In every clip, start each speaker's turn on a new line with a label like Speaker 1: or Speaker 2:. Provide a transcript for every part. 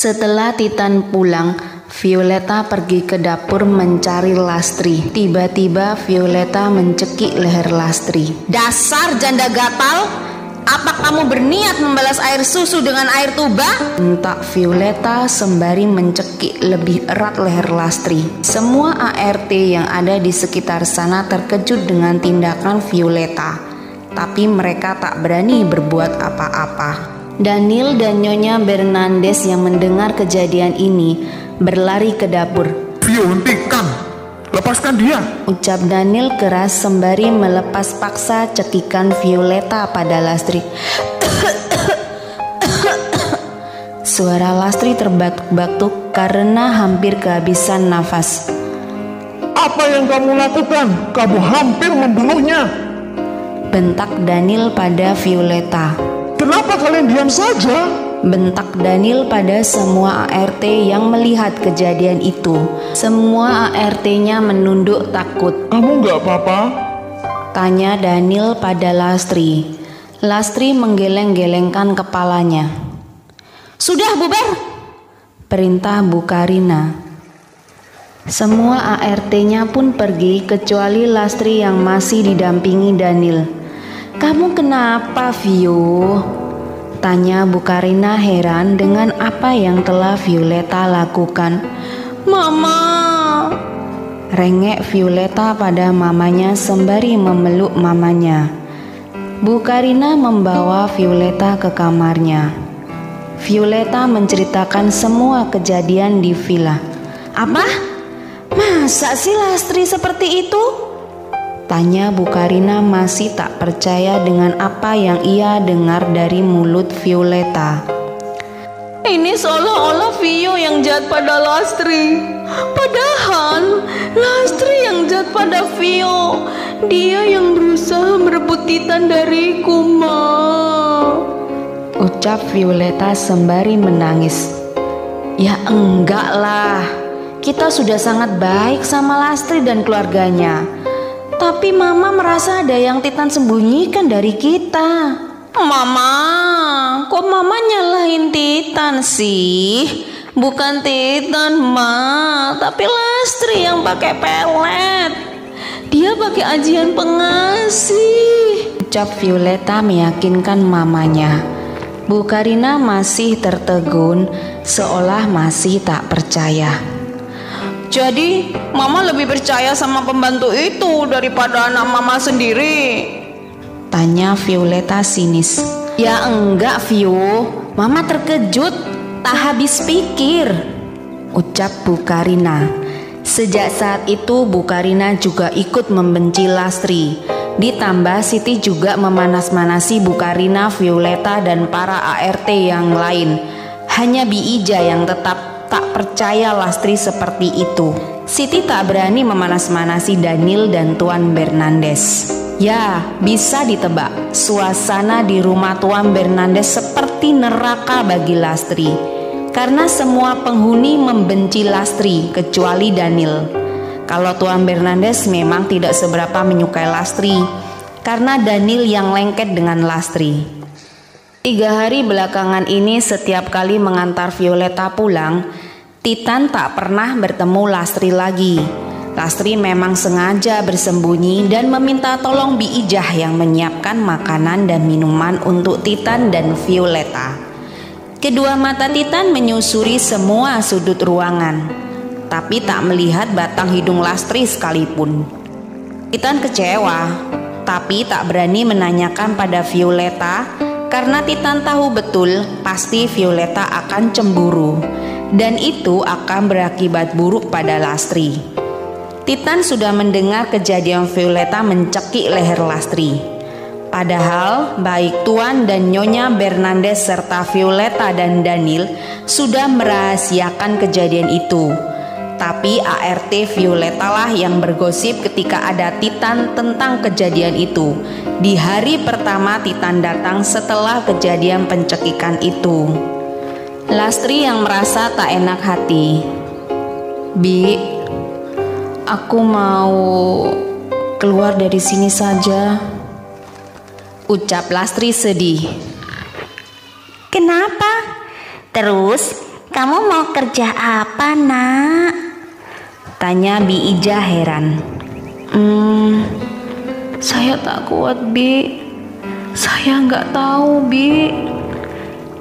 Speaker 1: Setelah Titan pulang, Violeta pergi ke dapur mencari Lastri. Tiba-tiba Violeta mencekik leher Lastri. "Dasar janda gatal! Apa kamu berniat membalas air susu dengan air tuba?" bentak Violeta sembari mencekik lebih erat leher Lastri. Semua ART yang ada di sekitar sana terkejut dengan tindakan Violeta, tapi mereka tak berani berbuat apa-apa. Daniel dan Nyonya Bernandes yang mendengar kejadian ini berlari ke dapur.
Speaker 2: "Vio, hentikan! Lepaskan dia!"
Speaker 1: ucap Daniel keras sembari melepas paksa cekikan Violeta pada Lastri. Suara Lastri terbatuk-batuk karena hampir kehabisan nafas.
Speaker 2: "Apa yang kamu lakukan? Kamu hampir membunuhnya!"
Speaker 1: bentak Daniel pada Violeta.
Speaker 2: "Kenapa kalian diam saja?"
Speaker 1: bentak Daniel pada semua ART yang melihat kejadian itu. Semua ART-nya menunduk takut.
Speaker 2: "Kamu nggak apa-apa?"
Speaker 1: tanya Daniel pada Lastri. Lastri menggeleng-gelengkan kepalanya. "Sudah bubar!" perintah Bu Karina. Semua ART-nya pun pergi kecuali Lastri yang masih didampingi Daniel. "Kamu kenapa, Vio?" tanya Bu Karina heran dengan apa yang telah Violeta lakukan. "Mama!" rengek Violeta pada mamanya sembari memeluk mamanya. Bu Karina membawa Violeta ke kamarnya. Violeta menceritakan semua kejadian di villa. "Apa? Masa sih Lastri seperti itu?" tanya Bu Karina masih tak percaya dengan apa yang ia dengar dari mulut Violeta. "Ini seolah-olah Vio yang jahat pada Lastri. Padahal Lastri yang jahat pada Vio. Dia yang berusaha merebut Titan dariku, Ma," ucap Violeta sembari menangis. "Ya enggak lah. Kita sudah sangat baik sama Lastri dan keluarganya. Tapi Mama merasa ada yang Titan sembunyikan dari kita." "Mama, kok Mama nyalahin Titan sih? Bukan Titan, Ma, tapi Lastri yang pakai pelet. Dia pakai ajian pengasih," ucap Violeta meyakinkan mamanya. Bu Karina masih tertegun seolah masih tak percaya. "Jadi Mama lebih percaya sama pembantu itu daripada anak Mama sendiri?" tanya Violeta sinis. "Ya enggak, Vio. Mama terkejut, tak habis pikir," ucap Bu Karina. Sejak saat itu Bu Karina juga ikut membenci Lastri. Ditambah Siti juga memanas-manasi Bu Karina, Violeta dan para ART yang lain. Hanya Bi Ija yang tetap tak percaya Lastri seperti itu. Siti tak berani memanas-manasi Daniel dan Tuan Bernandes. Ya, bisa ditebak, suasana di rumah Tuan Bernandes seperti neraka bagi Lastri. Karena semua penghuni membenci Lastri kecuali Daniel. Kalau Tuan Bernandes memang tidak seberapa menyukai Lastri, karena Daniel yang lengket dengan Lastri. 3 hari belakangan ini setiap kali mengantar Violeta pulang, Titan tak pernah bertemu Lastri lagi. Lastri memang sengaja bersembunyi dan meminta tolong Bi Ijah yang menyiapkan makanan dan minuman untuk Titan dan Violeta. Kedua mata Titan menyusuri semua sudut ruangan, tapi tak melihat batang hidung Lastri sekalipun. Titan kecewa, tapi tak berani menanyakan pada Violeta karena Titan tahu betul pasti Violeta akan cemburu dan itu akan berakibat buruk pada Lastri. Titan sudah mendengar kejadian Violeta mencekik leher Lastri. Padahal baik Tuan dan Nyonya Bernandes serta Violeta dan Daniel sudah merahasiakan kejadian itu. Tapi ART Violeta lah yang bergosip ketika ada Titan tentang kejadian itu. Di hari pertama Titan datang setelah kejadian pencekikan itu. Lastri yang merasa tak enak hati. "Bi, aku mau keluar dari sini saja," ucap Lastri sedih.
Speaker 3: "Kenapa? Terus
Speaker 1: Kamu mau kerja apa, Nak? Tanya Bi Ija heran. Saya tak kuat, Bi. Saya nggak tahu, Bi.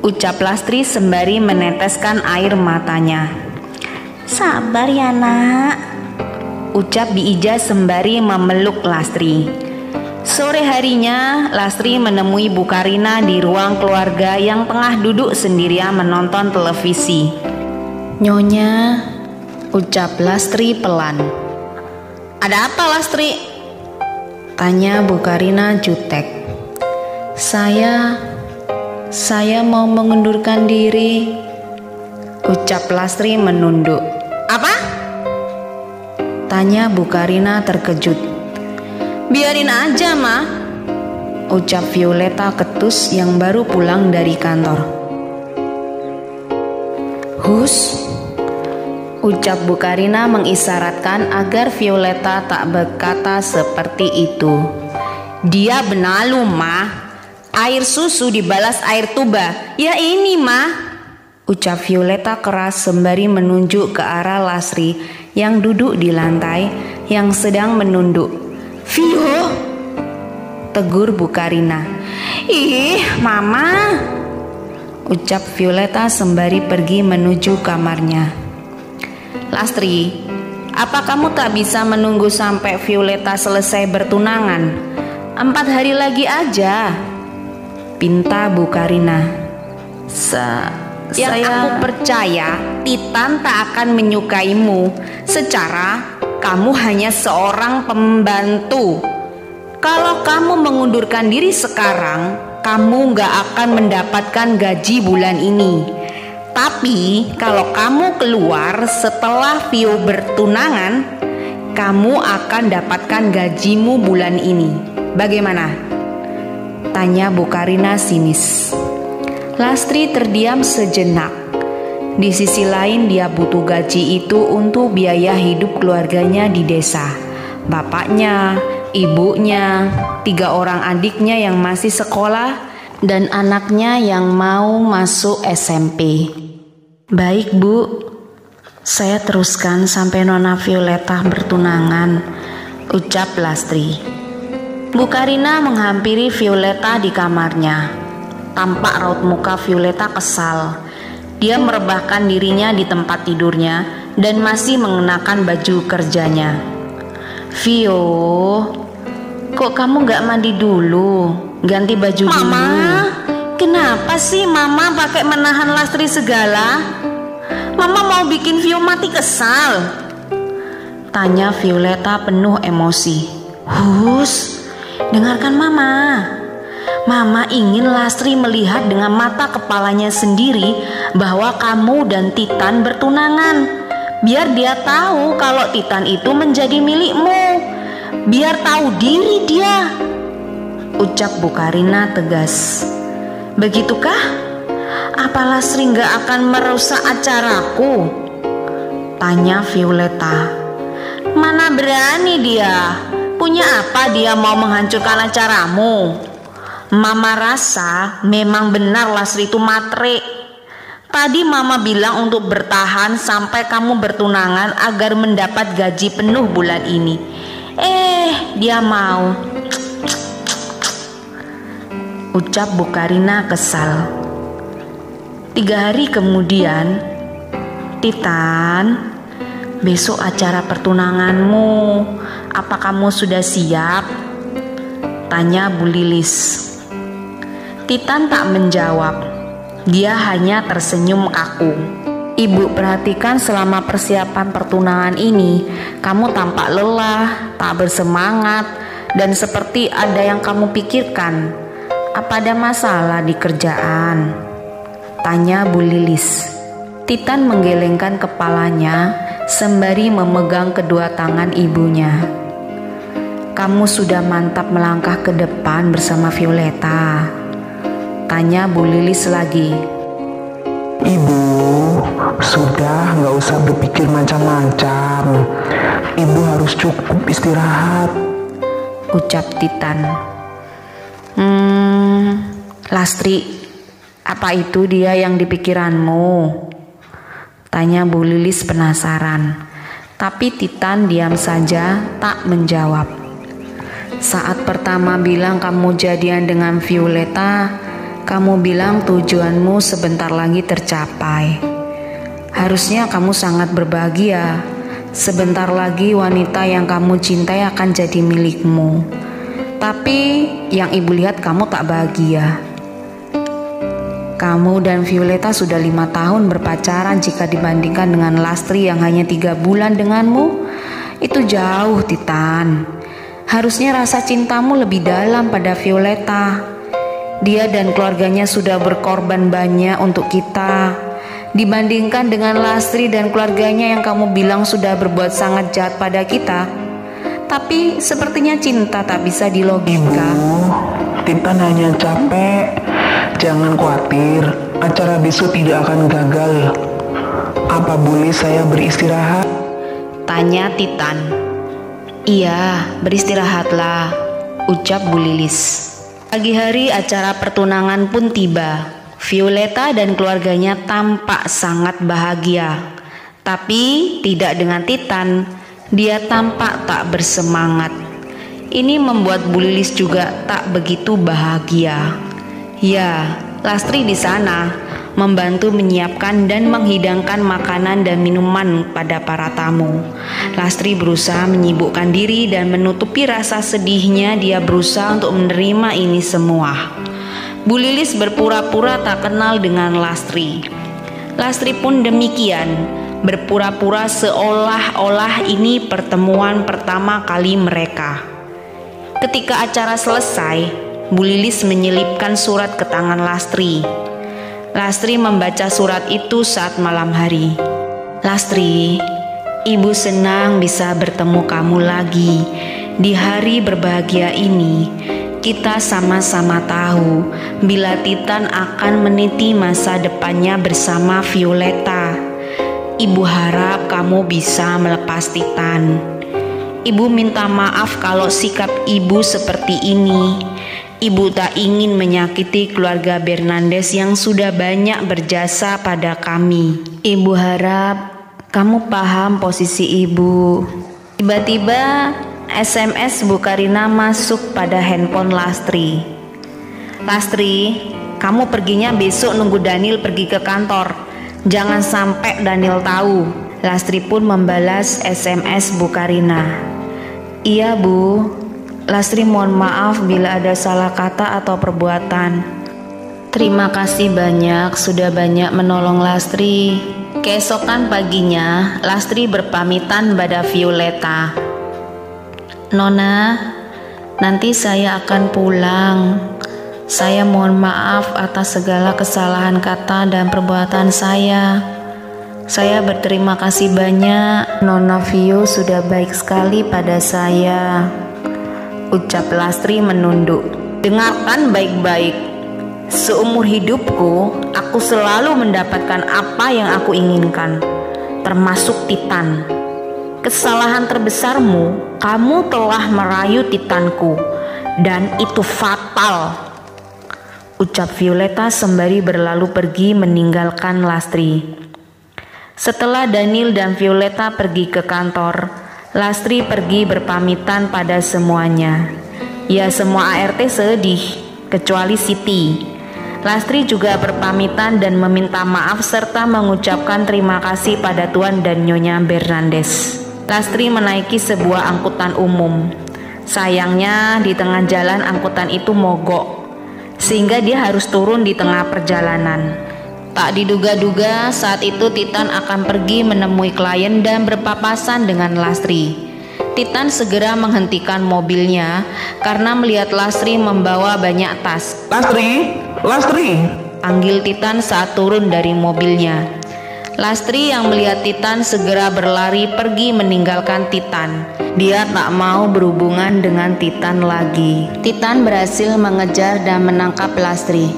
Speaker 1: Ucap Lastri sembari meneteskan air matanya. Sabar ya, Nak. Ucap Bi Ija sembari memeluk Lastri. Sore harinya, Lastri menemui Bu Karina di ruang keluarga yang tengah duduk sendirian menonton televisi. Nyonya, ucap Lastri pelan. Ada apa, Lastri? Tanya Bu Karina jutek. Saya mau mengundurkan diri, ucap Lastri menunduk. Apa? Tanya Bu Karina terkejut. Biarin aja, Ma, ucap Violeta ketus yang baru pulang dari kantor. Hus, ucap Bu Karina mengisyaratkan agar Violeta tak berkata seperti itu. Dia benalu, Ma. Air susu dibalas air tuba. Ya ini, Ma, ucap Violeta keras sembari menunjuk ke arah Lastri yang duduk di lantai yang sedang menunduk. Vio, tegur Bu Karina. Ih, Mama, ucap Violeta sembari pergi menuju kamarnya. Lastri, apa kamu tak bisa menunggu sampai Violeta selesai bertunangan? 4 hari lagi aja, pinta Bu Karina. Aku percaya Titan tak akan menyukaimu. Secara kamu hanya seorang pembantu. Kalau kamu mengundurkan diri sekarang, kamu gak akan mendapatkan gaji bulan ini. Tapi kalau kamu keluar setelah Vio bertunangan, kamu akan dapatkan gajimu bulan ini. Bagaimana? Tanya Bu Karina sinis. Lastri terdiam sejenak. Di sisi lain dia butuh gaji itu untuk biaya hidup keluarganya di desa. Bapaknya, ibunya, 3 orang adiknya yang masih sekolah, dan anaknya yang mau masuk SMP. Baik, Bu, saya teruskan sampai Nona Violeta bertunangan, ucap Lastri. Bu Karina menghampiri Violeta di kamarnya. Tampak raut muka Violeta kesal. Dia merebahkan dirinya di tempat tidurnya dan masih mengenakan baju kerjanya. Vio, kok kamu gak mandi dulu? Ganti baju dulu. Mama, kenapa sih Mama pakai menahan Lastri segala? Mama mau bikin Vio mati kesal, tanya Violeta penuh emosi. Hus, dengarkan Mama. Mama ingin Lastri melihat dengan mata kepalanya sendiri bahwa kamu dan Titan bertunangan. Biar dia tahu kalau Titan itu menjadi milikmu. Biar tahu diri dia, ucap Bu Karina tegas. Begitukah? Apa Lastri gak akan merusak acaraku? Tanya Violeta. Mana berani dia? Punya apa dia mau menghancurkan acaramu? Mama rasa memang benar Lastri itu matre. Tadi Mama bilang untuk bertahan sampai kamu bertunangan agar mendapat gaji penuh bulan ini. Dia mau, ucap Bu Karina kesal. 3 hari kemudian, Titan, besok acara pertunanganmu. Apa kamu sudah siap? Tanya Bu Lilis. Titan tak menjawab. Dia hanya tersenyum kaku. Ibu perhatikan selama persiapan pertunangan ini, kamu tampak lelah, tak bersemangat, dan seperti ada yang kamu pikirkan. Apa ada masalah di kerjaan? Tanya Bu Lilis. Titan menggelengkan kepalanya sembari memegang kedua tangan ibunya. Kamu sudah mantap melangkah ke depan bersama Violeta, tanya Bu Lilis lagi.
Speaker 2: Ibu, sudah gak usah berpikir macam-macam. Ibu harus cukup istirahat,
Speaker 1: ucap Titan. Lastri, apa itu dia yang di pikiranmu? Tanya Bu Lilis penasaran. Tapi Titan diam saja, tak menjawab. Saat pertama bilang kamu jadian dengan Violeta, kamu bilang tujuanmu sebentar lagi tercapai. Harusnya kamu sangat berbahagia. Sebentar lagi wanita yang kamu cintai akan jadi milikmu. Tapi yang ibu lihat kamu tak bahagia. Kamu dan Violeta sudah 5 tahun berpacaran. Jika dibandingkan dengan Lastri yang hanya 3 bulan denganmu, itu jauh, Titan. Harusnya rasa cintamu lebih dalam pada Violeta. Dia dan keluarganya sudah berkorban banyak untuk kita. Dibandingkan dengan Lastri dan keluarganya yang kamu bilang sudah berbuat sangat jahat pada kita. Tapi sepertinya cinta tak bisa dilogika.
Speaker 3: Ibu, Titan hanya capek. Jangan khawatir, acara besok tidak akan gagal. Apa boleh saya beristirahat?
Speaker 1: Tanya Titan. Iya, beristirahatlah, ucap Bu Lilis. Pagi hari acara pertunangan pun tiba. Violeta dan keluarganya tampak sangat bahagia. Tapi tidak dengan Titan. Dia tampak tak bersemangat. Ini membuat Bu Lilis juga tak begitu bahagia. Ya, Lastri di sana membantu menyiapkan dan menghidangkan makanan dan minuman pada para tamu. Lastri berusaha menyibukkan diri dan menutupi rasa sedihnya. Dia berusaha untuk menerima ini semua. Bu Lilis berpura-pura tak kenal dengan Lastri. Lastri pun demikian, berpura-pura seolah-olah ini pertemuan pertama kali mereka. Ketika acara selesai, Bu Lilis menyelipkan surat ke tangan Lastri. Lastri membaca surat itu saat malam hari. Lastri, ibu senang bisa bertemu kamu lagi. Di hari berbahagia ini, kita sama-sama tahu bila Titan akan meniti masa depannya bersama Violeta. Ibu harap kamu bisa melepas Titan. Ibu minta maaf kalau sikap ibu seperti ini. Ibu tak ingin menyakiti keluarga Bernandes yang sudah banyak berjasa pada kami. Ibu harap kamu paham posisi ibu. Tiba-tiba SMS Bu Karina masuk pada handphone Lastri. Lastri, kamu perginya besok nunggu Daniel pergi ke kantor. Jangan sampai Daniel tahu. Lastri pun membalas SMS Bu Karina. Iya Bu. Lastri mohon maaf bila ada salah kata atau perbuatan. Terima kasih banyak sudah banyak menolong Lastri. Keesokan paginya, Lastri berpamitan pada Violeta. Nona, nanti saya akan pulang. Saya mohon maaf atas segala kesalahan kata dan perbuatan saya. Saya berterima kasih banyak. Nona Vio sudah baik sekali pada saya, ucap Lastri menunduk. Dengarkan baik-baik. Seumur hidupku, aku selalu mendapatkan apa yang aku inginkan, termasuk Titan. Kesalahan terbesarmu, kamu telah merayu Titanku, dan itu fatal, ucap Violeta sembari berlalu pergi meninggalkan Lastri. Setelah Daniel dan Violeta pergi ke kantor, Lastri pergi berpamitan pada semuanya. Ya, semua ART sedih, kecuali Siti. Lastri juga berpamitan dan meminta maaf serta mengucapkan terima kasih pada Tuan dan Nyonya Bernandes. Lastri menaiki sebuah angkutan umum. Sayangnya di tengah jalan angkutan itu mogok, sehingga dia harus turun di tengah perjalanan. Tak diduga-duga saat itu Titan akan pergi menemui klien dan berpapasan dengan Lastri. Titan segera menghentikan mobilnya karena melihat Lastri membawa banyak tas.
Speaker 3: Lastri, Lastri,
Speaker 1: panggil Titan saat turun dari mobilnya. Lastri yang melihat Titan segera berlari pergi meninggalkan Titan. Dia tak mau berhubungan dengan Titan lagi. Titan berhasil mengejar dan menangkap Lastri.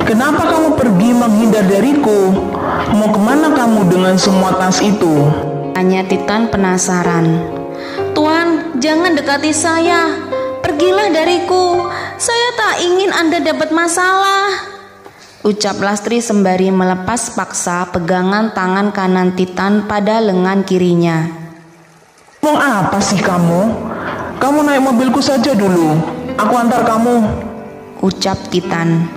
Speaker 3: Kenapa kamu pergi menghindar dariku? Mau kemana kamu dengan semua tas itu?
Speaker 1: Tanya Titan penasaran. Tuan, jangan dekati saya. Pergilah dariku. Saya tak ingin Anda dapat masalah. ucap Lastri sembari melepas paksa pegangan tangan kanan Titan pada lengan kirinya.
Speaker 3: Mau apa sih kamu? Kamu naik mobilku saja dulu. Aku antar kamu,
Speaker 1: ucap Titan.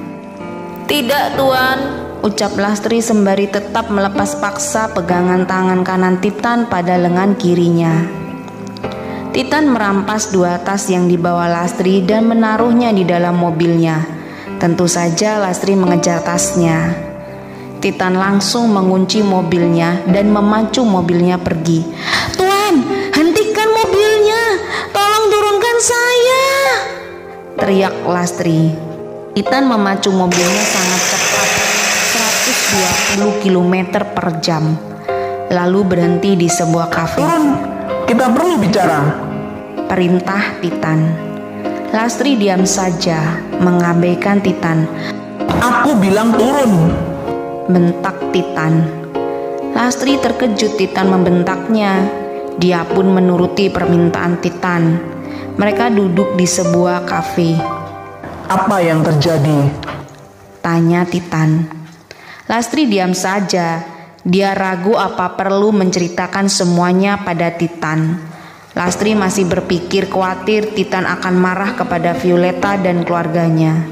Speaker 1: Tidak, Tuan, ucap Lastri sembari tetap melepas paksa pegangan tangan kanan Titan pada lengan kirinya. Titan merampas 2 tas yang dibawa Lastri dan menaruhnya di dalam mobilnya. Tentu saja Lastri mengejar tasnya. Titan langsung mengunci mobilnya dan memacu mobilnya pergi. "Tuan, hentikan mobilnya! Tolong turunkan saya!" teriak Lastri. Titan memacu mobilnya sangat cepat, 120 km per jam. Lalu berhenti di sebuah kafe.
Speaker 3: Turun, kita perlu bicara,
Speaker 1: perintah Titan. Lastri diam saja, mengabaikan Titan.
Speaker 3: Aku bilang turun,
Speaker 1: bentak Titan. Lastri terkejut Titan membentaknya. Dia pun menuruti permintaan Titan. Mereka duduk di sebuah kafe.
Speaker 3: Apa yang terjadi?
Speaker 1: Tanya Titan. Lastri diam saja. Dia ragu apa perlu menceritakan semuanya pada Titan. Lastri masih berpikir khawatir Titan akan marah kepada Violeta dan keluarganya.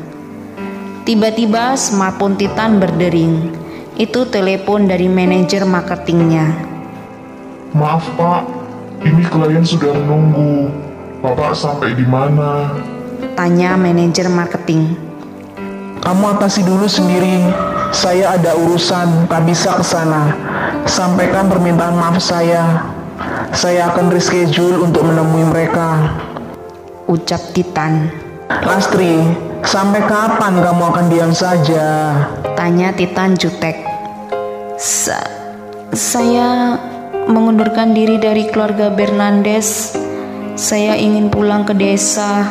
Speaker 1: Tiba-tiba smartphone Titan berdering. Itu telepon dari manajer marketingnya.
Speaker 2: Maaf Pak, ini klien sudah menunggu. Bapak sampai di mana?
Speaker 1: Tanya manajer marketing.
Speaker 3: Kamu atasi dulu sendiri. Saya ada urusan, tak bisa ke sana. Sampaikan permintaan maaf saya. Saya akan reschedule untuk menemui mereka,
Speaker 1: ucap Titan.
Speaker 3: Lastri, sampai kapan kamu akan diam saja?
Speaker 1: Tanya Titan jutek. Saya mengundurkan diri dari keluarga Bernandes. Saya ingin pulang ke desa,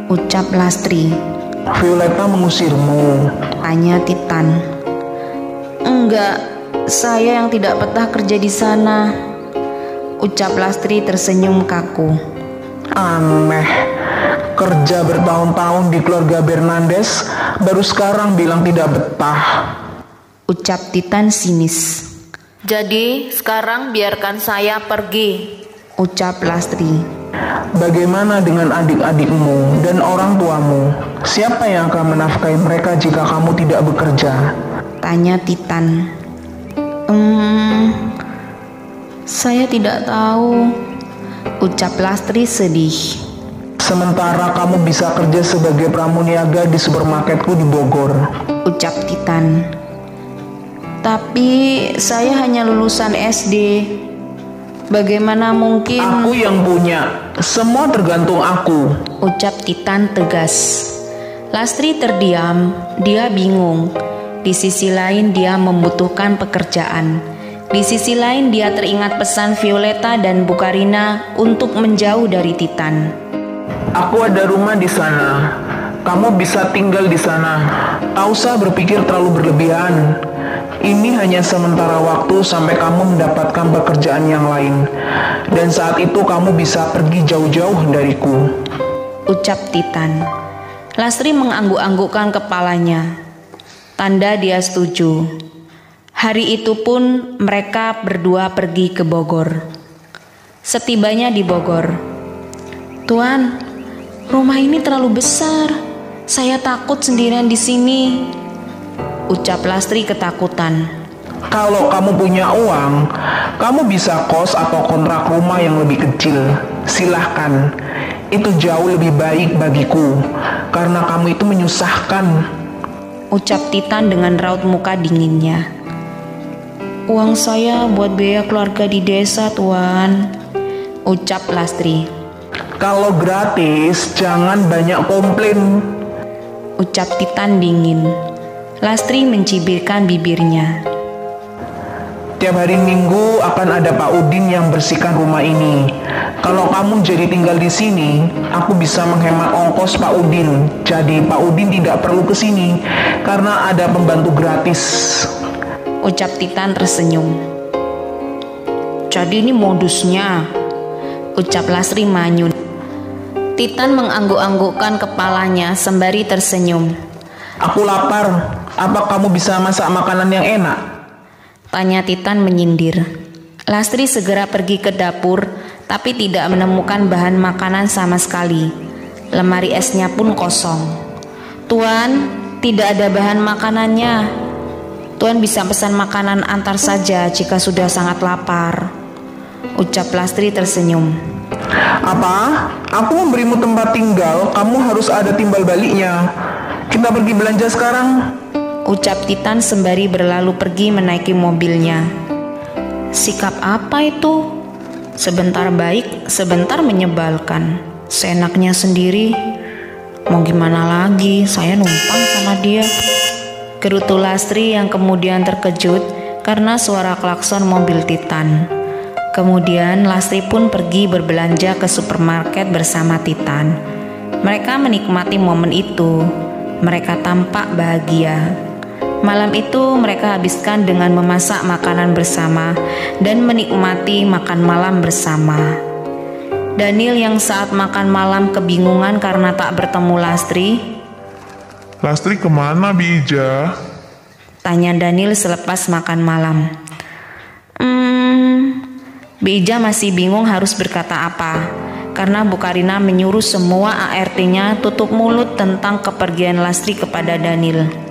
Speaker 1: ucap Lastri.
Speaker 3: Violeta mengusirmu?
Speaker 1: Tanya Titan. Enggak, saya yang tidak betah kerja di sana, ucap Lastri tersenyum kaku.
Speaker 3: Aneh, kerja bertahun-tahun di keluarga Bernandes, baru sekarang bilang tidak betah,
Speaker 1: ucap Titan sinis. Jadi sekarang biarkan saya pergi, ucap Lastri.
Speaker 3: Bagaimana dengan adik-adikmu dan orang tuamu? Siapa yang akan menafkahi mereka jika kamu tidak bekerja?
Speaker 1: Tanya Titan. Saya tidak tahu, ucap Lastri sedih.
Speaker 3: Sementara kamu bisa kerja sebagai pramuniaga di supermarketku di Bogor,
Speaker 1: ucap Titan. Tapi saya hanya lulusan SD. Bagaimana mungkin?
Speaker 3: Aku yang punya, semua tergantung aku,
Speaker 1: ucap Titan tegas. Lastri terdiam, dia bingung. Di sisi lain dia membutuhkan pekerjaan. Di sisi lain dia teringat pesan Violeta dan Bukarina untuk menjauh dari Titan.
Speaker 3: Aku ada rumah di sana. Kamu bisa tinggal di sana. Tak usah berpikir terlalu berlebihan. Ini hanya sementara waktu sampai kamu mendapatkan pekerjaan yang lain. Dan saat itu kamu bisa pergi jauh-jauh dariku,
Speaker 1: ucap Titan. Lastri mengangguk-anggukkan kepalanya. Tanda dia setuju. Hari itu pun mereka berdua pergi ke Bogor. Setibanya di Bogor, "Tuan, rumah ini terlalu besar. Saya takut sendirian di sini," ucap Lastri ketakutan.
Speaker 3: Kalau kamu punya uang, kamu bisa kos atau kontrak rumah yang lebih kecil. Silahkan, itu jauh lebih baik bagiku, karena kamu itu menyusahkan,
Speaker 1: ucap Titan dengan raut muka dinginnya. "Uang saya buat biaya keluarga di desa, Tuan," ucap Lastri.
Speaker 3: "Kalau gratis, jangan banyak komplain,"
Speaker 1: ucap Titan dingin. Lastri mencibirkan bibirnya.
Speaker 3: "Tiap hari Minggu akan ada Pak Udin yang bersihkan rumah ini. Kalau kamu jadi tinggal di sini, aku bisa menghemat ongkos Pak Udin. Jadi Pak Udin tidak perlu ke sini karena ada pembantu gratis,"
Speaker 1: ucap Titan tersenyum. "Jadi ini modusnya," ucap Lastri manyun. Titan mengangguk-anggukkan kepalanya sembari tersenyum.
Speaker 3: "Aku lapar. Apa kamu bisa masak makanan yang enak?
Speaker 1: Tanya Titan menyindir. Lastri segera pergi ke dapur, tapi tidak menemukan bahan makanan sama sekali. Lemari esnya pun kosong. Tuan, tidak ada bahan makanannya. Tuan bisa pesan makanan antar saja jika sudah sangat lapar. Ucap Lastri tersenyum.
Speaker 3: Apa? Aku memberimu tempat tinggal, kamu harus ada timbal baliknya. Kita pergi belanja sekarang.
Speaker 1: Ucap Titan sembari berlalu pergi menaiki mobilnya. Sikap apa itu? Sebentar baik, sebentar menyebalkan. Seenaknya sendiri. Mau gimana lagi, saya numpang sama dia. Gerutu Lastri yang kemudian terkejut karena suara klakson mobil Titan. Kemudian Lastri pun pergi berbelanja ke supermarket bersama Titan. Mereka menikmati momen itu. Mereka tampak bahagia. Malam itu mereka habiskan dengan memasak makanan bersama dan menikmati makan malam bersama. Daniel yang saat makan malam kebingungan karena tak bertemu Lastri.
Speaker 2: Lastri kemana, Bi Ija?
Speaker 1: Tanya Daniel selepas makan malam. Bi Ija masih bingung harus berkata apa, karena Bu Karina menyuruh semua ART-nya tutup mulut tentang kepergian Lastri kepada Daniel.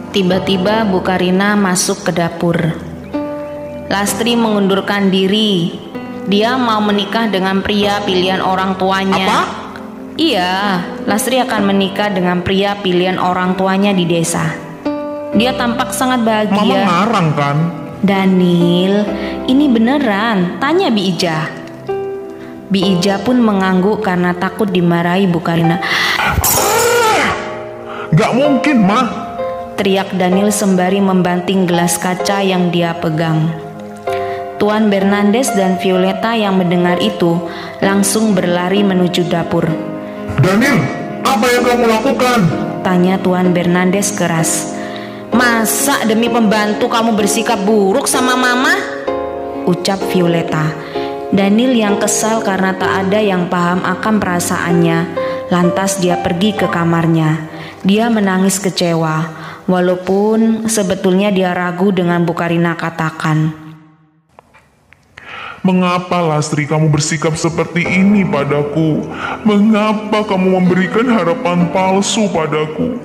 Speaker 1: Tiba-tiba Bu Karina masuk ke dapur. Lastri mengundurkan diri. Dia mau menikah dengan pria pilihan orang tuanya.
Speaker 3: Apa?
Speaker 1: Iya, Lastri akan menikah dengan pria pilihan orang tuanya di desa. Dia tampak sangat bahagia.
Speaker 2: Mama ngarang kan?
Speaker 1: Daniel, ini beneran. Tanya Bi Ija. Bi Ija pun mengangguk karena takut dimarahi Bu Karina.
Speaker 2: Gak mungkin, Ma.
Speaker 1: Teriak Daniel sembari membanting gelas kaca yang dia pegang. Tuan Bernandes dan Violeta yang mendengar itu langsung berlari menuju dapur.
Speaker 2: Daniel, apa yang kamu lakukan?
Speaker 1: Tanya Tuan Bernandes keras. Masa demi pembantu kamu bersikap buruk sama mama? Ucap Violeta. Daniel yang kesal karena tak ada yang paham akan perasaannya. Lantas dia pergi ke kamarnya. Dia menangis kecewa. Walaupun sebetulnya dia ragu dengan Bu Karina katakan.
Speaker 2: Mengapa Lastri kamu bersikap seperti ini padaku? Mengapa kamu memberikan harapan palsu padaku?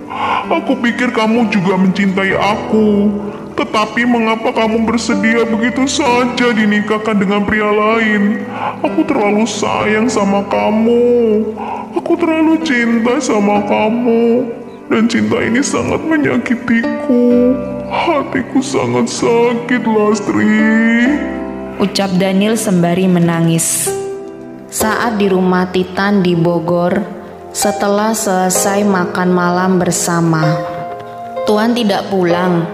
Speaker 2: Aku pikir kamu juga mencintai aku. Tetapi mengapa kamu bersedia begitu saja dinikahkan dengan pria lain? Aku terlalu sayang sama kamu. Aku terlalu cinta sama kamu. Dan cinta ini sangat menyakitiku. Hatiku sangat sakit, Lastri.
Speaker 1: Ucap Daniel sembari menangis. Saat di rumah Titan di Bogor, setelah selesai makan malam bersama. Tuan tidak pulang?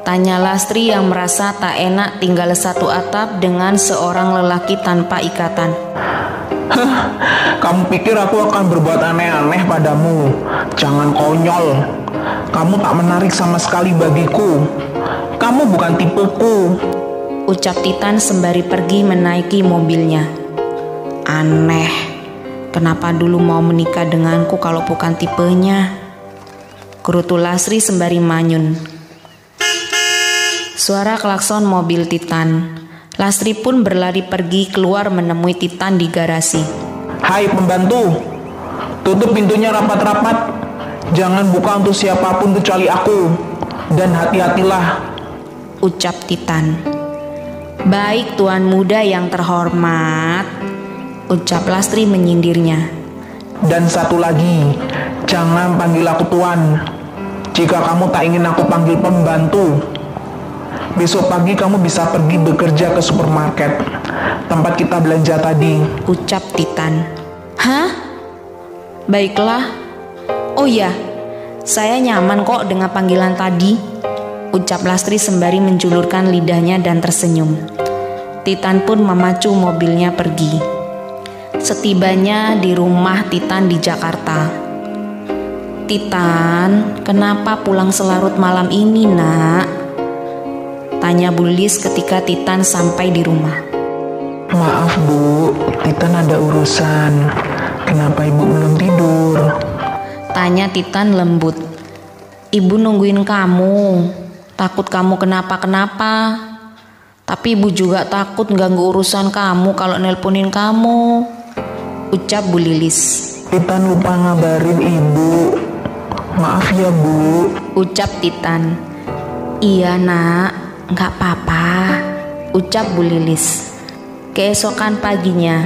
Speaker 1: Tanya Lastri yang merasa tak enak tinggal satu atap dengan seorang lelaki tanpa ikatan.
Speaker 3: Kamu pikir aku akan berbuat aneh-aneh padamu? Jangan konyol. Kamu tak menarik sama sekali bagiku. Kamu bukan tipuku.
Speaker 1: Ucap Titan sembari pergi menaiki mobilnya. Aneh, kenapa dulu mau menikah denganku kalau bukan tipenya? Gerutu Lastri sembari manyun. Suara klakson mobil Titan. Lastri pun berlari pergi keluar menemui Titan di garasi.
Speaker 3: Hai pembantu, tutup pintunya rapat-rapat. Jangan buka untuk siapapun kecuali aku. Dan hati-hatilah.
Speaker 1: Ucap Titan. Baik tuan muda yang terhormat. Ucap Lastri menyindirnya.
Speaker 3: Dan satu lagi, jangan panggil aku tuan. Jika kamu tak ingin aku panggil pembantu, besok pagi kamu bisa pergi bekerja ke supermarket tempat kita belanja tadi.
Speaker 1: Ucap Titan. Hah? Baiklah. Oh ya, saya nyaman kok dengan panggilan tadi. Ucap Lastri sembari menjulurkan lidahnya dan tersenyum. Titan pun memacu mobilnya pergi. Setibanya di rumah Titan di Jakarta. Titan, kenapa pulang selarut malam ini, nak? Tanya Bu Lis ketika Titan sampai di rumah.
Speaker 3: Maaf Bu, Titan ada urusan. Kenapa Ibu belum tidur?
Speaker 1: Tanya Titan lembut. Ibu nungguin kamu, takut kamu kenapa-kenapa. Tapi ibu juga takut ganggu urusan kamu kalau nelponin kamu, ucap Bu Lilis.
Speaker 3: Titan lupa ngabarin ibu. Maaf ya Bu,
Speaker 1: ucap Titan. Iya nak, gak apa-apa, ucap Bu Lilis. Keesokan paginya,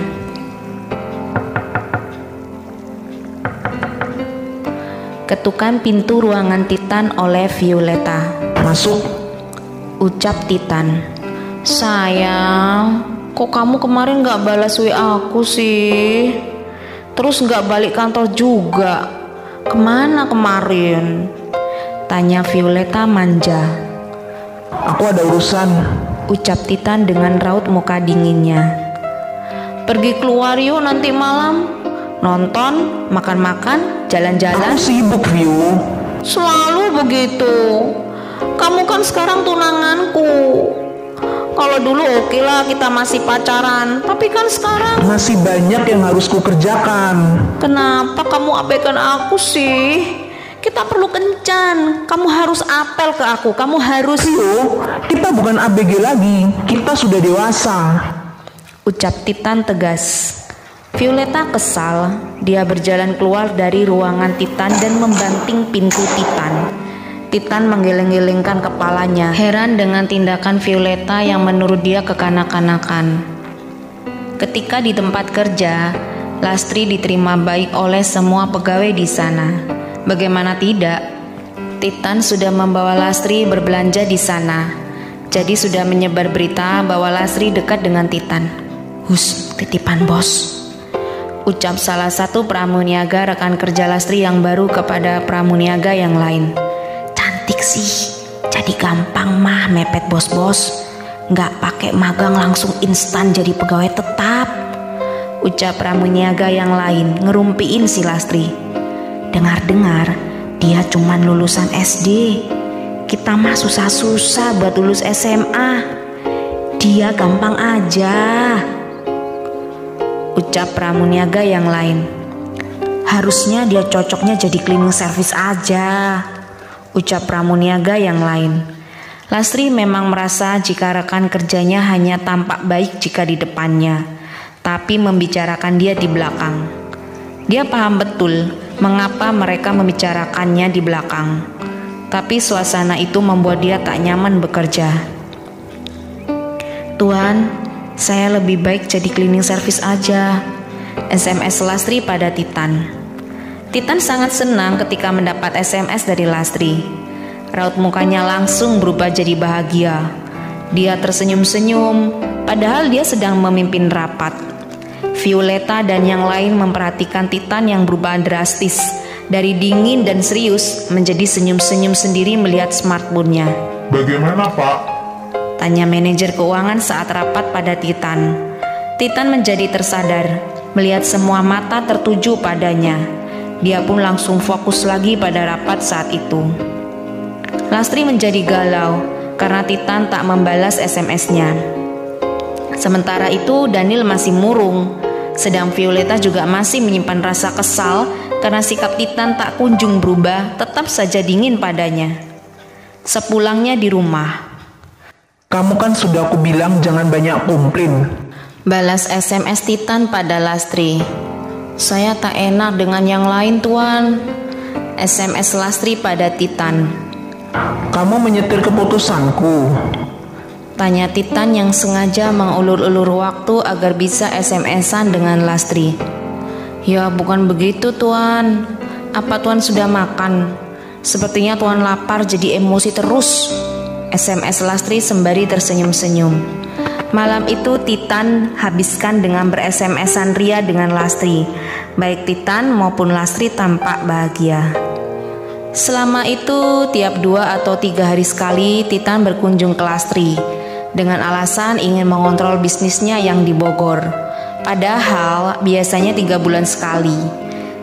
Speaker 1: ketukan pintu ruangan Titan oleh Violeta.
Speaker 3: Masuk,
Speaker 1: ucap Titan. Sayang, kok kamu kemarin gak balas WA aku sih? Terus gak balik kantor juga. Kemana kemarin? Tanya Violeta manja.
Speaker 3: Aku ada urusan,
Speaker 1: ucap Titan dengan raut muka dinginnya. Pergi keluar yuk nanti malam. Nonton, makan-makan, jalan-jalan.
Speaker 3: Aku sibuk View.
Speaker 1: Selalu begitu. Kamu kan sekarang tunanganku. Kalau dulu oke lah kita masih pacaran, tapi kan sekarang
Speaker 3: masih banyak yang harus kukerjakan.
Speaker 1: Kenapa kamu abaikan aku sih? Kita perlu kencan. Kamu harus apel ke aku. Kamu harus.
Speaker 3: Vio, kita bukan ABG lagi. Kita sudah dewasa,
Speaker 1: ucap Titan tegas. Violeta kesal. Dia berjalan keluar dari ruangan Titan dan membanting pintu Titan. Titan menggeleng-gelengkan kepalanya, heran dengan tindakan Violeta yang menurut dia kekanak-kanakan. Ketika di tempat kerja, Lastri diterima baik oleh semua pegawai di sana. Bagaimana tidak? Titan sudah membawa Lastri berbelanja di sana. Jadi sudah menyebar berita bahwa Lastri dekat dengan Titan. Hus, titipan bos, ucap salah satu pramuniaga rekan kerja Lastri yang baru kepada pramuniaga yang lain. Cantik sih, jadi gampang mah mepet bos-bos. Nggak pakai magang langsung instan jadi pegawai tetap, ucap pramuniaga yang lain ngerumpiin si Lastri. Dengar-dengar dia cuman lulusan SD. Kita mah susah-susah buat lulus SMA. Dia gampang aja, ucap pramuniaga yang lain. Harusnya dia cocoknya jadi cleaning service aja, ucap pramuniaga yang lain. Lastri memang merasa jika rekan kerjanya hanya tampak baik jika di depannya, tapi membicarakan dia di belakang. Dia paham betul mengapa mereka membicarakannya di belakang, tapi suasana itu membuat dia tak nyaman bekerja. Tuan, saya lebih baik jadi cleaning service aja, SMS Lastri pada Titan. Titan sangat senang ketika mendapat SMS dari Lastri. Raut mukanya langsung berubah jadi bahagia. Dia tersenyum-senyum, padahal dia sedang memimpin rapat. Violeta dan yang lain memperhatikan Titan yang berubah drastis. Dari dingin dan serius menjadi senyum-senyum sendiri melihat smartphone-nya.
Speaker 2: Bagaimana Pak?
Speaker 1: Tanya manajer keuangan saat rapat pada Titan. Titan menjadi tersadar, melihat semua mata tertuju padanya. Dia pun langsung fokus lagi pada rapat saat itu. Lastri menjadi galau karena Titan tak membalas SMS-nya. Sementara itu Daniel masih murung, sedang Violeta juga masih menyimpan rasa kesal karena sikap Titan tak kunjung berubah, tetap saja dingin padanya. Sepulangnya di rumah,
Speaker 3: kamu kan sudah aku bilang jangan banyak komplain,
Speaker 1: balas SMS Titan pada Lastri. Saya tak enak dengan yang lain tuan, SMS Lastri pada Titan.
Speaker 3: Kamu menyetir keputusanku,
Speaker 1: tanya Titan yang sengaja mengulur-ulur waktu agar bisa SMS-an dengan Lastri. Ya bukan begitu tuan, apa tuan sudah makan? Sepertinya tuan lapar jadi emosi terus, SMS Lastri sembari tersenyum-senyum. Malam itu Titan habiskan dengan ber-SMS-an ria dengan Lastri. Baik Titan maupun Lastri tampak bahagia. Selama itu tiap 2 atau 3 hari sekali Titan berkunjung ke Lastri dengan alasan ingin mengontrol bisnisnya yang di Bogor. Padahal biasanya 3 bulan sekali.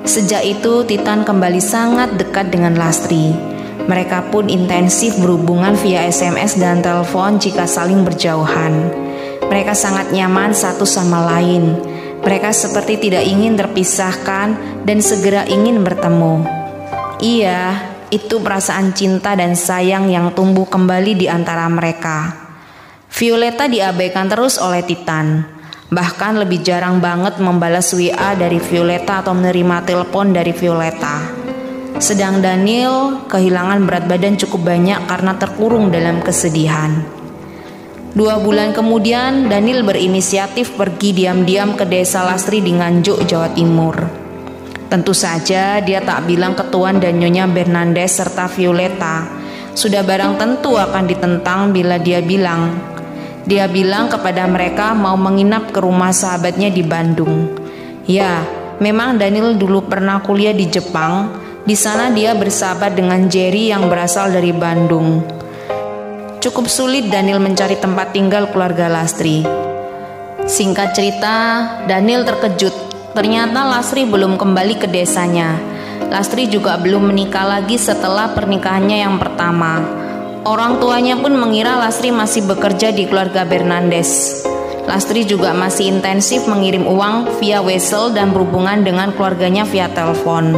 Speaker 1: Sejak itu Titan kembali sangat dekat dengan Lastri. Mereka pun intensif berhubungan via SMS dan telepon jika saling berjauhan. Mereka sangat nyaman satu sama lain. Mereka seperti tidak ingin terpisahkan dan segera ingin bertemu. Iya, itu perasaan cinta dan sayang yang tumbuh kembali di antara mereka. Violeta diabaikan terus oleh Titan. Bahkan lebih jarang banget membalas WA dari Violeta atau menerima telepon dari Violeta. Sedang Daniel kehilangan berat badan cukup banyak karena terkurung dalam kesedihan. 2 bulan kemudian, Daniel berinisiatif pergi diam-diam ke desa Lastri di Nganjuk, Jawa Timur. Tentu saja dia tak bilang ke Tuan dan Nyonya Bernandes serta Violeta. Sudah barang tentu akan ditentang bila dia bilang. Dia bilang kepada mereka mau menginap ke rumah sahabatnya di Bandung. Ya, memang Daniel dulu pernah kuliah di Jepang. Di sana dia bersahabat dengan Jerry yang berasal dari Bandung. Cukup sulit Daniel mencari tempat tinggal keluarga Lastri. Singkat cerita, Daniel terkejut. Ternyata Lastri belum kembali ke desanya. Lastri juga belum menikah lagi setelah pernikahannya yang pertama. Orang tuanya pun mengira Lastri masih bekerja di keluarga Bernandes. Lastri juga masih intensif mengirim uang via wesel dan berhubungan dengan keluarganya via telepon.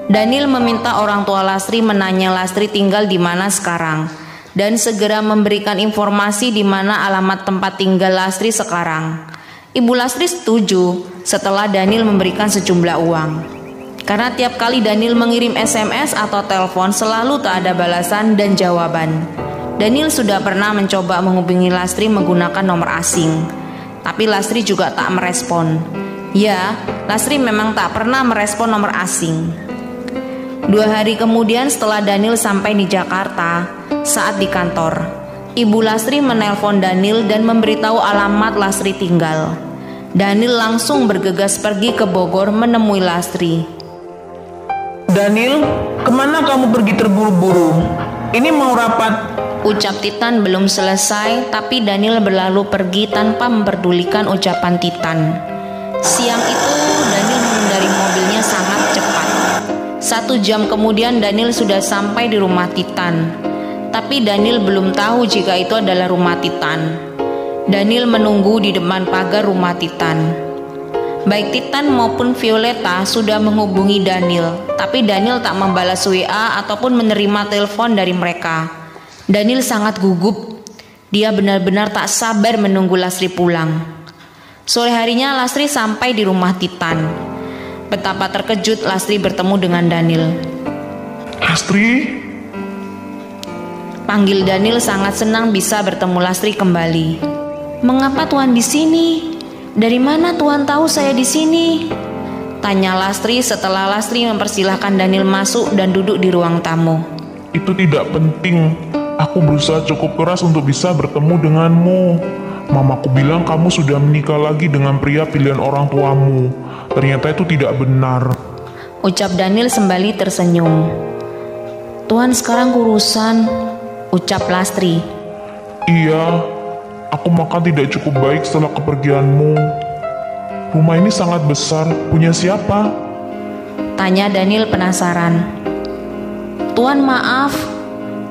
Speaker 1: Daniel meminta orang tua Lastri menanya Lastri tinggal di mana sekarang dan segera memberikan informasi di mana alamat tempat tinggal Lastri sekarang. Ibu Lastri setuju setelah Daniel memberikan sejumlah uang. Karena tiap kali Daniel mengirim SMS atau telepon selalu tak ada balasan dan jawaban. Daniel sudah pernah mencoba menghubungi Lastri menggunakan nomor asing, tapi Lastri juga tak merespon. Ya, Lastri memang tak pernah merespon nomor asing. 2 hari kemudian setelah Daniel sampai di Jakarta, saat di kantor, Ibu Lastri menelpon Daniel dan memberitahu alamat Lastri tinggal. Daniel langsung bergegas pergi ke Bogor menemui Lastri.
Speaker 3: Daniel, kemana kamu pergi terburu-buru? Ini mau rapat.
Speaker 1: Ucap Titan belum selesai, tapi Daniel berlalu pergi tanpa memperdulikan ucapan Titan. Siang itu, Daniel mengendari mobilnya sangat cepat. 1 jam kemudian Daniel sudah sampai di rumah Titan. Tapi Daniel belum tahu jika itu adalah rumah Titan. Daniel menunggu di depan pagar rumah Titan. Baik Titan maupun Violeta sudah menghubungi Daniel, tapi Daniel tak membalas WA ataupun menerima telepon dari mereka. Daniel sangat gugup. Dia benar-benar tak sabar menunggu Lastri pulang. Sore harinya Lastri sampai di rumah Titan. Betapa terkejut Lastri bertemu dengan Daniel.
Speaker 2: Lastri?
Speaker 1: Panggil Daniel sangat senang bisa bertemu Lastri kembali. Mengapa Tuan di sini? Dari mana Tuan tahu saya di sini? Tanya Lastri setelah Lastri mempersilahkan Daniel masuk dan duduk di ruang tamu.
Speaker 2: Itu tidak penting. Aku berusaha cukup keras untuk bisa bertemu denganmu. Mamaku bilang kamu sudah menikah lagi dengan pria pilihan orang tuamu. Ternyata itu tidak benar.
Speaker 1: Ucap Daniel sembari tersenyum. Tuan sekarang kurusan, ucap Lastri.
Speaker 2: Iya, aku makan tidak cukup baik setelah kepergianmu. Rumah ini sangat besar, punya siapa?
Speaker 1: Tanya Daniel penasaran. Tuan maaf,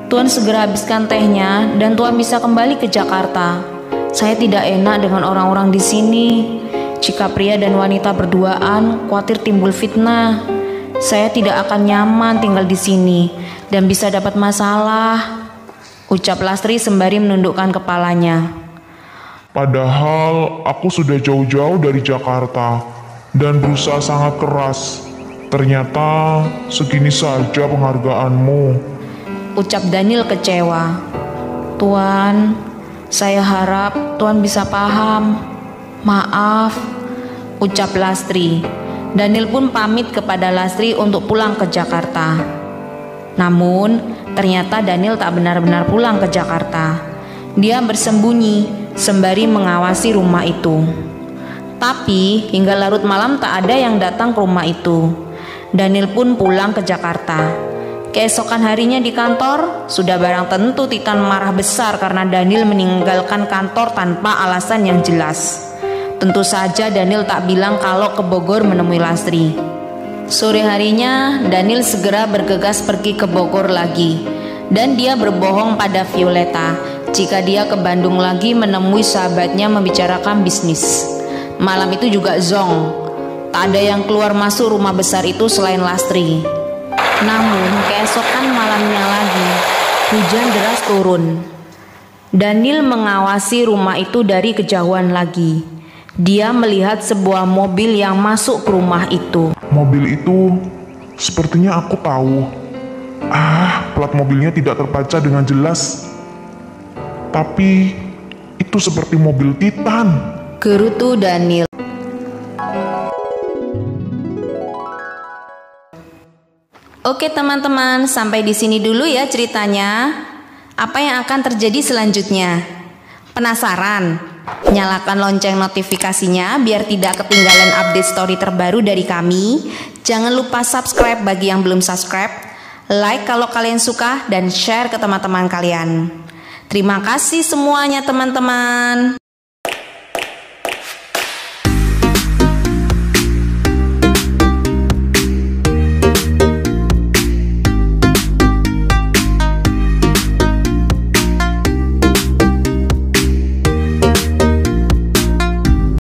Speaker 1: Tuan segera habiskan tehnya dan Tuan bisa kembali ke Jakarta. Saya tidak enak dengan orang-orang di sini. Jika pria dan wanita berduaan, khawatir timbul fitnah. Saya tidak akan nyaman tinggal di sini dan bisa dapat masalah, ucap Lastri sembari menundukkan kepalanya.
Speaker 2: Padahal aku sudah jauh-jauh dari Jakarta dan berusaha sangat keras. Ternyata segini saja penghargaanmu,
Speaker 1: ucap Daniel kecewa. Tuan, saya harap Tuan bisa paham. Maaf, ucap Lastri. Daniel pun pamit kepada Lastri untuk pulang ke Jakarta. Namun, ternyata Daniel tak benar-benar pulang ke Jakarta. Dia bersembunyi sembari mengawasi rumah itu. Tapi, hingga larut malam tak ada yang datang ke rumah itu. Daniel pun pulang ke Jakarta. Keesokan harinya di kantor, sudah barang tentu Titan marah besar karena Daniel meninggalkan kantor tanpa alasan yang jelas. Tentu saja Daniel tak bilang kalau ke Bogor menemui Lastri. Sore harinya, Daniel segera bergegas pergi ke Bogor lagi. Dan dia berbohong pada Violeta jika dia ke Bandung lagi menemui sahabatnya membicarakan bisnis. Malam itu juga zonk. Tak ada yang keluar masuk rumah besar itu selain Lastri. Namun keesokan malamnya lagi, hujan deras turun. Daniel mengawasi rumah itu dari kejauhan lagi. Dia melihat sebuah mobil yang masuk ke rumah itu.
Speaker 2: Mobil itu sepertinya aku tahu. Plat mobilnya tidak terbaca dengan jelas. Tapi itu seperti mobil Titan.
Speaker 1: Gerutu Daniel. Oke teman-teman, sampai di sini dulu ya ceritanya. Apa yang akan terjadi selanjutnya? Penasaran? Nyalakan lonceng notifikasinya biar tidak ketinggalan update story terbaru dari kami. Jangan lupa subscribe bagi yang belum subscribe, like kalau kalian suka, dan share ke teman-teman kalian. Terima kasih semuanya teman-teman.